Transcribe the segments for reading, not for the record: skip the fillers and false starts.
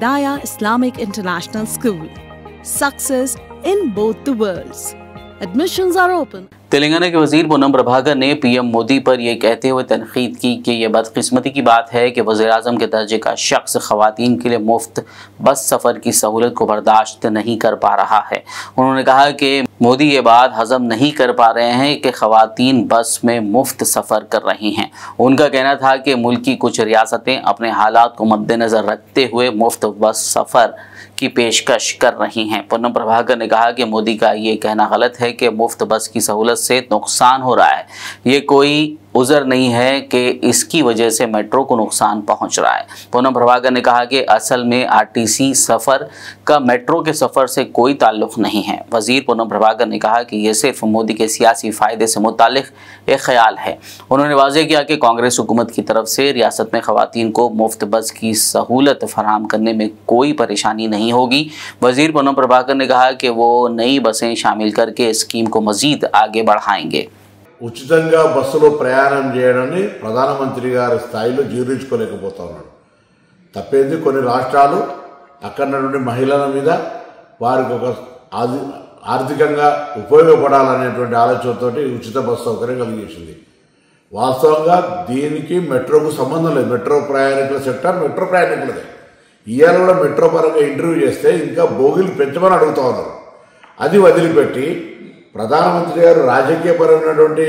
Hidayah Islamic International School. Success in both the worlds. Admissions are open. Telangana के वजीर पूनम प्रभाकर ने PM Modi पर यह कहते हुए तनकीद की कि यह बदकिस्मती की बात है कि वज़ीर-ए-आज़म के दर्जे का शख्स ख़वातीन के लिए मुफ्त बस सफ़र की सहूलत को बर्दाश्त नहीं कर पा रहा है। उन्होंने कहा कि मोदी ये बात हज़म नहीं कर पा रहे हैं कि ख़वातीन बस में मुफ्त सफ़र कर रही हैं। उनका कहना था कि मुल्क की कुछ रियासतें अपने हालात को मद्देनज़र रखते हुए मुफ्त बस सफ़र की पेशकश कर रही हैं। पूनम प्रभाकर ने कहा कि मोदी का ये कहना गलत है कि मुफ्त बस की सहूलत से नुकसान हो रहा है। ये कोई उज़र नहीं है कि इसकी वजह से मेट्रो को नुकसान पहुंच रहा है। पूनम प्रभाकर ने कहा कि असल में आरटीसी सफ़र का मेट्रो के सफ़र से कोई ताल्लुक़ नहीं है। वज़ीर पूनम प्रभाकर ने कहा कि यह सिर्फ मोदी के सियासी फ़ायदे से मुताल्लिक़ एक ख्याल है। उन्होंने वाज़ेह किया कि कांग्रेस हुकूमत की तरफ से रियासत में ख़वातीन को मुफ्त बस की सहूलत फराहम करने में कोई परेशानी नहीं होगी। वज़ीर पूनम प्रभाकर ने कहा कि वो नई बसें शामिल करके स्कीम को मज़ीद आगे बढ़ाएंगे। ఉచితంగా బస్సులో ప్రయాణం చేయడాన్ని ప్రధానమంత్రి గారి స్థాయిలో జీర్ణించుకోలేకపోతా ఉన్నాడు. తప్పేంది కొన్ని రాష్ట్రాలు అక్కడ నుండి మహిళల మీద వారికి ఒక ఆర్థికంగా ఉపయోగపడాలనేటువంటి ఆలోచనతోటి ఉచిత బస్సు సౌకర్యం కలిగేసింది. వాస్తవంగా దీనికి మెట్రోకు సంబంధం లేదు. మెట్రో ప్రయాణికుల సెక్టర్ మెట్రో ప్రయాణికులదే. ఇవాళ కూడా మెట్రో పరంగా ఇంటర్వ్యూ చేస్తే ఇంకా బోగిలు పెంచమని అడుగుతా ఉన్నారు. అది వదిలిపెట్టి ప్రధానమంత్రి గారు రాజకీయపరమైనటువంటి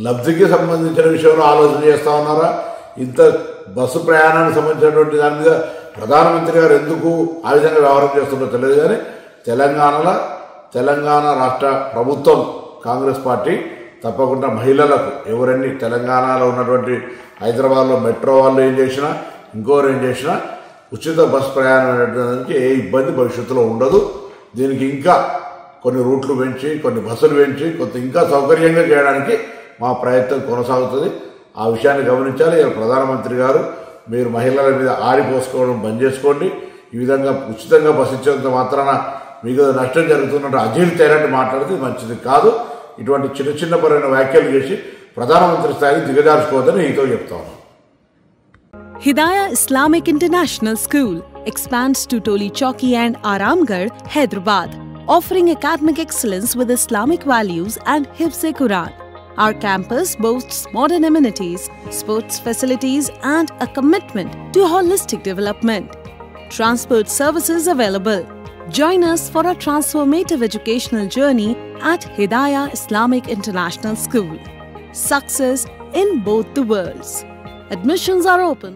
లబ్ధికి సంబంధించిన విషయంలో ఆలోచన చేస్తూ ఉన్నారా? ఇంత బస్సు ప్రయాణానికి సంబంధించినటువంటి దాని మీద ప్రధానమంత్రి గారు ఎందుకు ఆ విధంగా వ్యవహారం చేస్తుందో తెలియదు. కానీ తెలంగాణ రాష్ట్ర ప్రభుత్వం కాంగ్రెస్ పార్టీ తప్పకుండా మహిళలకు ఎవరన్నీ తెలంగాణలో ఉన్నటువంటి హైదరాబాద్లో మెట్రో వాళ్ళు ఏం చేసినా ఇంకోరు ఏం చేసినా ఉచిత బస్ ప్రయాణం అనేటువంటి ఏ ఇబ్బంది భవిష్యత్తులో ఉండదు. దీనికి ఇంకా కొన్ని రూట్లు పెంచి కొన్ని బస్సులు పెంచి కొంత ఇంకా సౌకర్యంగా చేయడానికి మా ప్రయత్నం కొనసాగుతుంది. ఆ విషయాన్ని గమనించాలి. ప్రధానమంత్రి గారు మీరు మహిళల మీద ఆరిపోసుకోవడం బంద్ చేసుకోండి. ఈ విధంగా ఉచితంగా బస్సు ఇచ్చేంత మాత్రాన మీకు నష్టం జరుగుతున్నట్టు అజీర్తైనట్టు మాట్లాడితే మంచిది కాదు. ఇటువంటి చిన్న చిన్న పరమైన వ్యాఖ్యలు చేసి ప్రధానమంత్రి స్థాయికి దిగజార్చుకోవద్దని ఈతో చెప్తాను. Hidayah Islamic International School expands to Toli Chowki and Aramgarh, Hyderabad, offering academic excellence with Islamic values and Hifz-e-Quran. Our campus boasts modern amenities, sports facilities and a commitment to holistic development. Transport services available. Join us for a transformative educational journey at Hidayah Islamic International School. Success in both the worlds. Admissions are open.